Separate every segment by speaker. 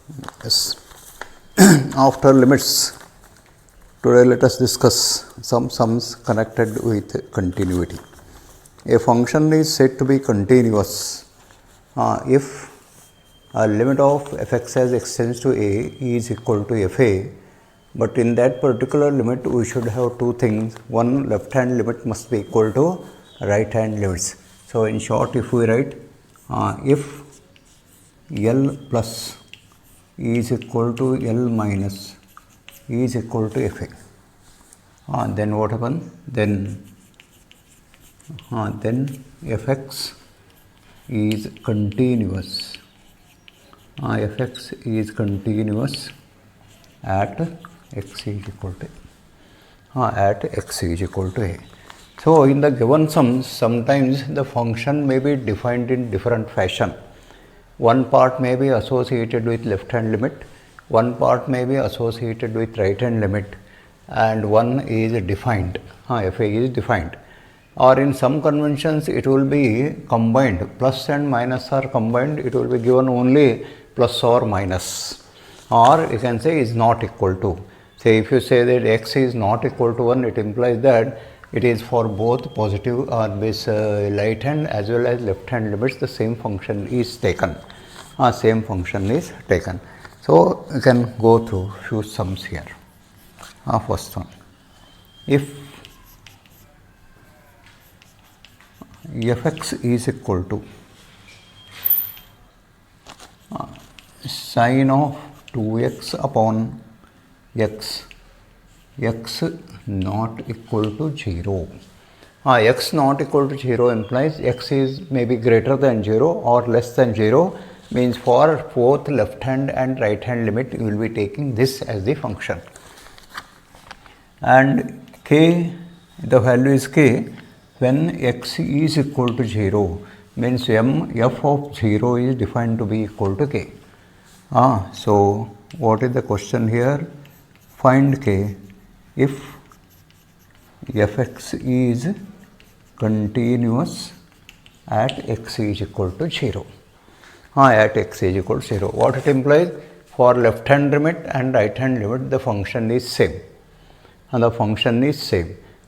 Speaker 1: Yes. After limits, today let us discuss some sums connected with continuity. A function is said to be continuous if a limit of fx as extends to a is equal to fa, but in that particular limit we should have two things. One, left hand limit must be equal to right hand limits. So, in short, if we write if L plus is equal to L minus is equal to fa, then what happens? Then fx is continuous. Fx is continuous at x is equal to a. So, in the given sums, sometimes the function may be defined in different fashion. One part may be associated with left hand limit, one part may be associated with right hand limit, and one is defined, fa is defined. Or in some conventions it will be combined, plus and minus are combined, it will be given only plus or minus, or you can say is not equal to. Say if you say that x is not equal to 1, it implies that it is for both positive or this right hand as well as left hand limits, the same function is taken. So, you can go through few sums here. First one, if fx is equal to sine of 2x upon x not equal to 0. X not equal to 0 implies x is maybe greater than 0 or less than 0, means for both left hand and right hand limit you will be taking this as the function. And k, the value is k when x is equal to 0, means f of 0 is defined to be equal to k. So, what is the question here? Find k if fx is continuous at x is equal to 0. At x is equal to 0. What it implies? For left hand limit and right hand limit, the function is same.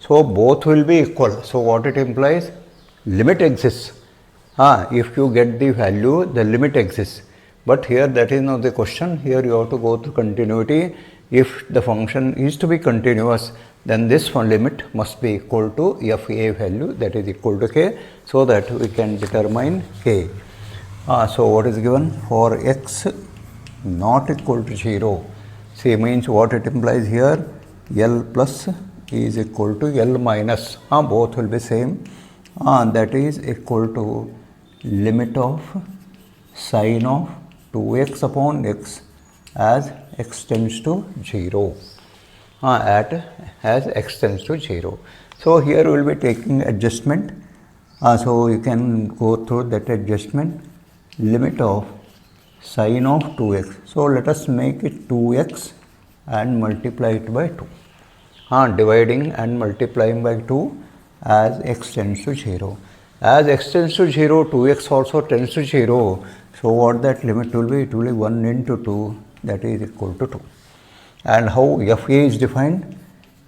Speaker 1: So, both will be equal. So, what it implies? Limit exists. If you get the value, the limit exists. But here that is not the question. Here you have to go to continuity. If the function is to be continuous, then this one limit must be equal to fa value, that is equal to k, so that we can determine k. So, what is given? For x not equal to 0, see, means what it implies here? L plus is equal to L minus, both will be same, that is equal to limit of sine of 2x upon x as x tends to 0, as x tends to 0. So, here we will be taking adjustment. So, you can go through that adjustment. Limit of sine of 2x. So, let us make it 2x and multiply it by 2. Dividing and multiplying by 2 as x tends to 0. As x tends to 0, 2x also tends to 0. So, what that limit will be? It will be 1 into 2, that is equal to 2. And how fa is defined?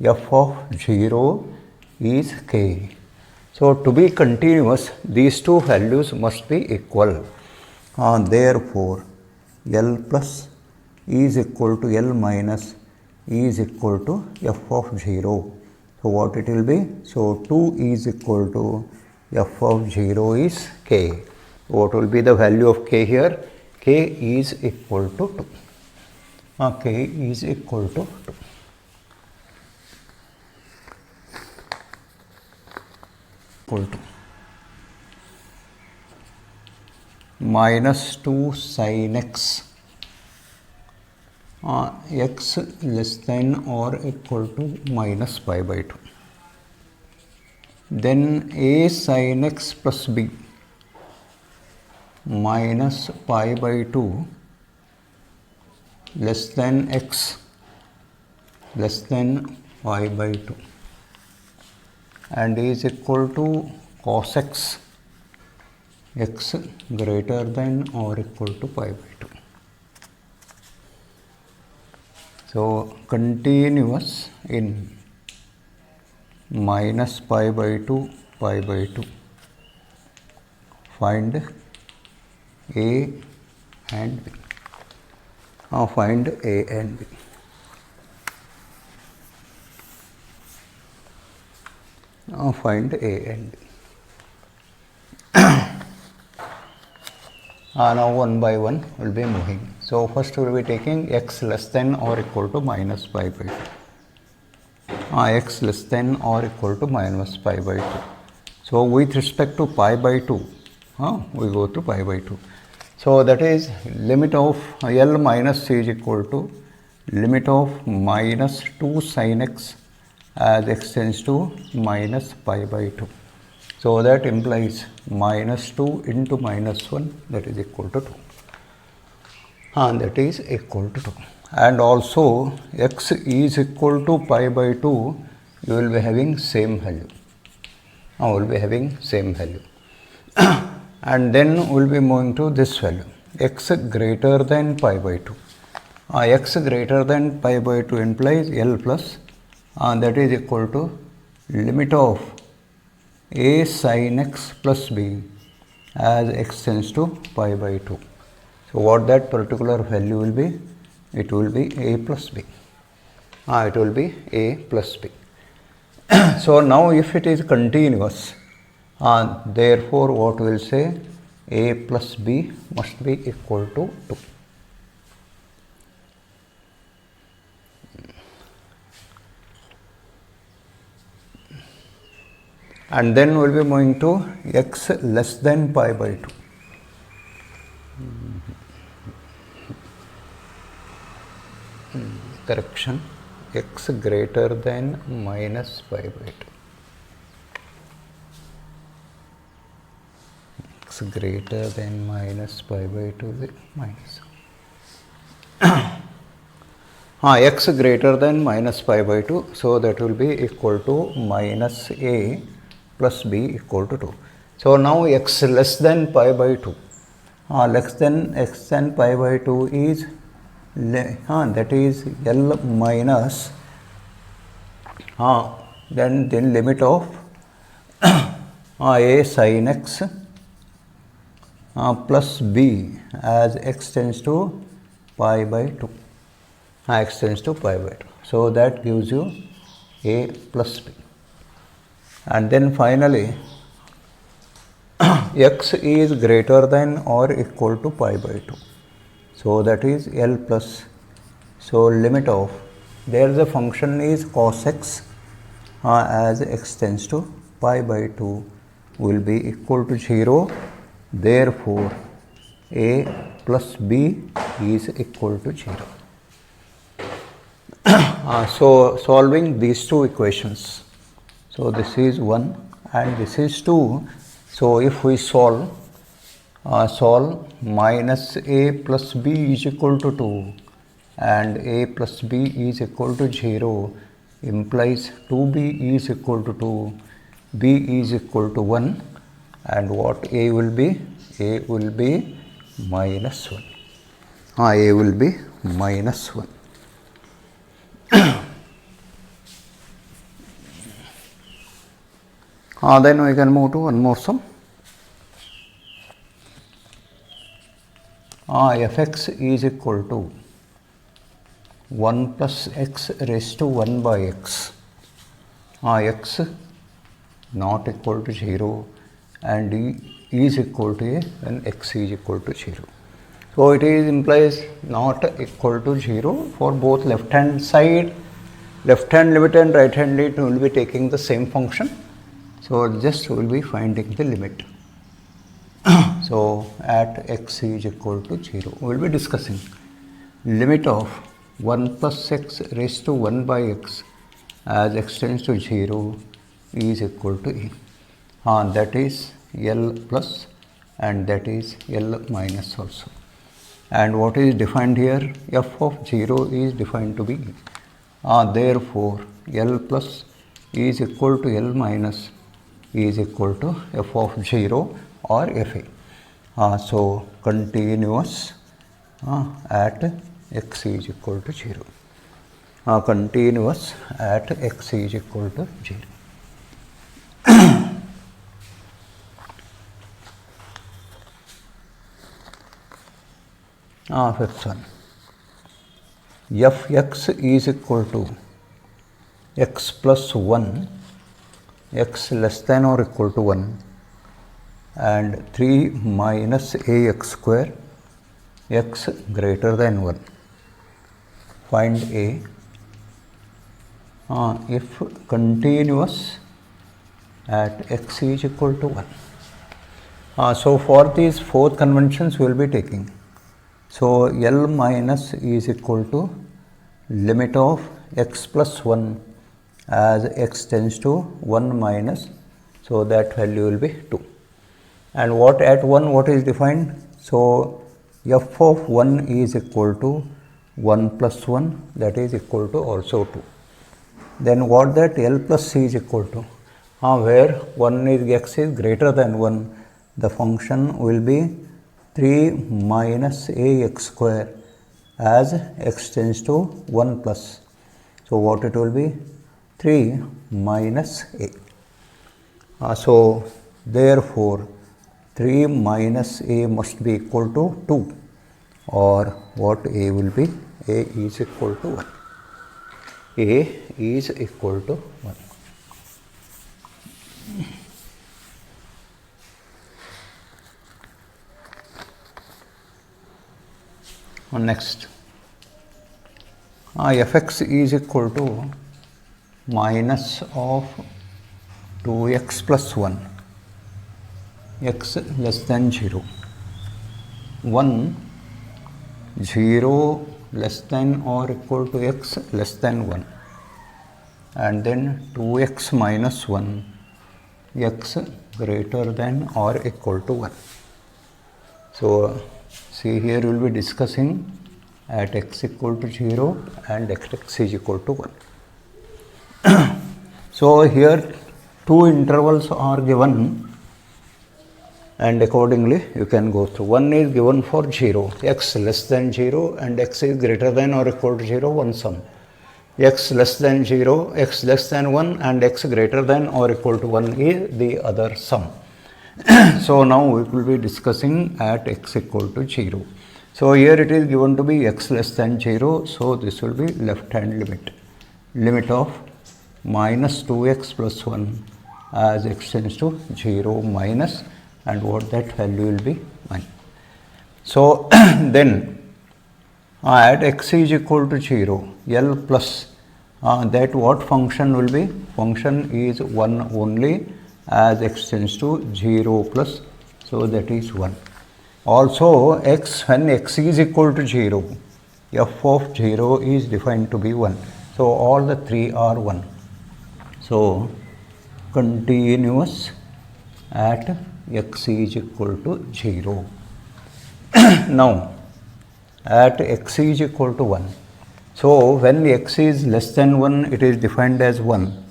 Speaker 1: F of 0 is k. So, to be continuous, these two values must be equal. Therefore, L plus is equal to L minus is equal to f of 0. So, what it will be? So, 2 is equal to f of 0 is k. What will be the value of k here? K is equal to 2. K is equal to 2. Equal to minus 2 sin x, x less than or equal to minus pi by 2. Then a sin x plus b minus pi by 2 less than x less than pi by 2 and is equal to cos x, x greater than or equal to pi by 2. So continuous in minus pi by 2, pi by 2. Find A and B. Now find A and B. Now find A and B. Now one by one will be moving. So first we will be taking x less than or equal to minus pi by 2. X less than or equal to minus pi by 2. So with respect to pi by 2, we go to pi by 2. So that is limit of L minus c is equal to limit of minus 2 sin x as x tends to minus pi by 2. So that implies minus 2 into minus 1, that is equal to 2. That is equal to 2. And also x is equal to pi by 2, you will be having same value. Will be having same value. And then we will be moving to this value, x greater than pi by 2. X greater than pi by 2 implies L plus, that is equal to limit of a sin x plus b as x tends to pi by 2. So what that particular value will be? It will be a plus b. It will be a plus b. So now if it is continuous, therefore what we will say, a plus b must be equal to 2. And then we will be moving to x less than pi by 2. Correction, x greater than minus pi by 2. X greater than minus pi by 2 is minus. X greater than minus pi by 2, so that will be equal to minus a plus b equal to 2. So now x less than pi by 2, less than x than pi by 2 is that is L minus then limit of a sin x plus b as x tends to pi by 2. X tends to pi by 2. So that gives you a plus b. And then finally x is greater than or equal to pi by 2. So that is L plus. So limit of, there the function is cos x as x tends to pi by 2 will be equal to 0. Therefore a plus b is equal to 0. So solving these two equations. So this is 1 and this is 2. So if we solve minus a plus b is equal to 2 and a plus b is equal to 0 implies 2b is equal to 2, b is equal to 1, and what a will be? A will be minus 1. A will be minus 1. Then we can move to one more sum. Fx is equal to 1 plus x raised to 1 by x. X not equal to 0 and e is equal to a when x is equal to 0. So it is implies not equal to 0 for both left hand side, left hand limit and right hand limit will be taking the same function. So just we will be finding the limit. So at x is equal to 0, we will be discussing limit of 1 plus x raised to 1 by x as x tends to 0 is equal to e. That is L plus and that is L minus also. And what is defined here? F of 0 is defined to be e. Therefore L plus is equal to L minus is equal to f of 0 or fa. So continuous at x is equal to 0. continuous at x is equal to 0. Fifth one, fx is equal to x plus 1, x less than or equal to 1, and 3 minus ax square, x greater than 1. Find a if continuous at x is equal to 1. So for these 4 conventions we will be taking. So L minus is equal to limit of x plus 1 as x tends to 1 minus, so that value will be 2. And what at 1, what is defined? So f of 1 is equal to 1 plus 1, that is equal to also 2. Then what that L plus c is equal to? Where 1 is x is greater than 1, the function will be 3 minus ax square as x tends to 1 plus. So what it will be? 3 minus a. So therefore 3 minus a must be equal to 2, or what a will be? A is equal to 1. A is equal to 1. Next, fx is equal to minus of 2x plus 1, x less than 0, 1, 0 less than or equal to x less than 1, and then 2x minus 1, x greater than or equal to 1. So see, here we will be discussing at x equal to 0 and at x is equal to 1. So here 2 intervals are given, and accordingly you can go through. One is given for 0, x less than 0 and x is greater than or equal to 0, one sum. X less than 0, x less than 1 and x greater than or equal to 1 is the other sum. So now we will be discussing at x equal to 0. So here it is given to be x less than 0, so this will be left hand limit. Limit of minus 2x plus 1 as x tends to 0 minus, and what that value will be 1. So then at x is equal to 0, L plus that what function will be? Function is 1 only as x tends to 0 plus, so that is 1. Also x, when x is equal to 0, f of 0 is defined to be 1. So all the 3 are 1. So continuous at x is equal to 0. Now at x is equal to 1. So when x is less than 1, it is defined as 1.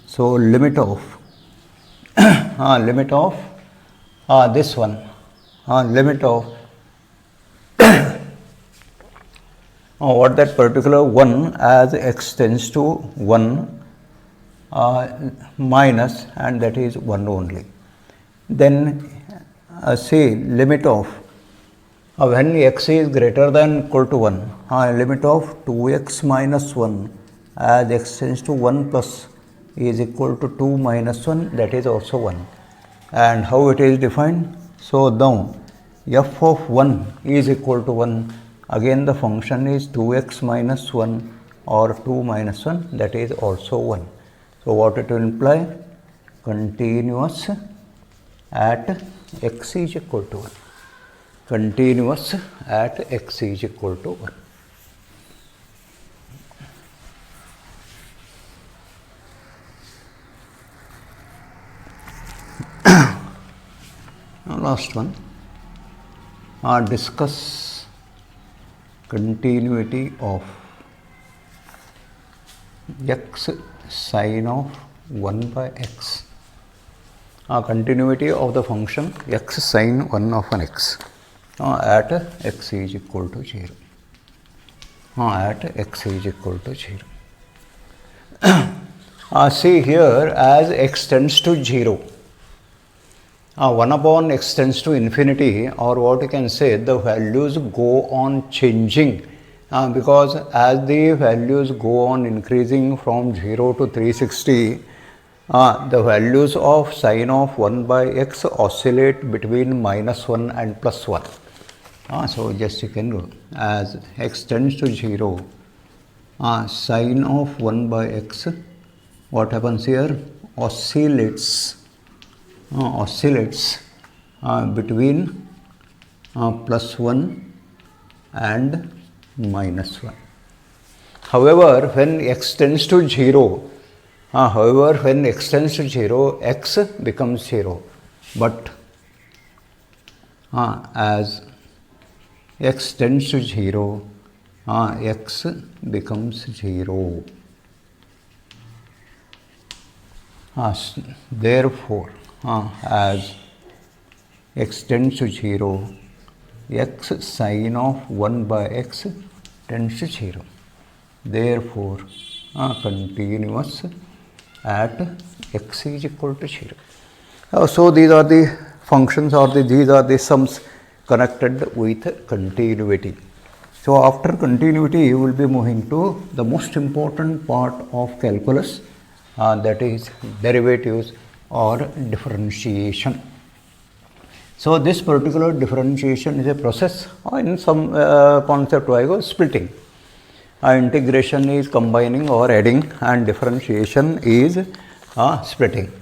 Speaker 1: So limit of this one, limit of what that particular 1 as x tends to 1 minus, and that is 1 only. Then say limit of when x is greater than equal to 1, limit of 2x minus 1 as x tends to 1 plus is equal to 2 minus 1, that is also 1. And how it is defined? So now f of 1 is equal to 1, again the function is 2x minus 1 or 2 minus 1, that is also 1. So what it will imply? Continuous at x is equal to 1. Continuous at x is equal to 1. Now last one, discuss continuity of x sine of 1 by x. Continuity of the function x sine 1 of an x at x is equal to 0. at x is equal to 0. See here, as x tends to 0, 1 upon x tends to infinity, or what you can say, the values go on changing, because as the values go on increasing from 0 to 360, the values of sine of 1 by x oscillate between -1 and +1. So just you can do, as x tends to 0, sine of 1 by x, what happens here, oscillates between +1 and -1. However, when x tends to 0, x becomes 0. But as x tends to 0, x becomes 0. Therefore, as x tends to 0, x sine of 1 by x tends to 0. Therefore, continuous at x is equal to 0. So these are the functions, or these are the sums connected with continuity. So after continuity, you will be moving to the most important part of calculus, that is derivatives or differentiation. So this particular differentiation is a process, or in some concept wise, splitting. Integration is combining or adding, and differentiation is splitting.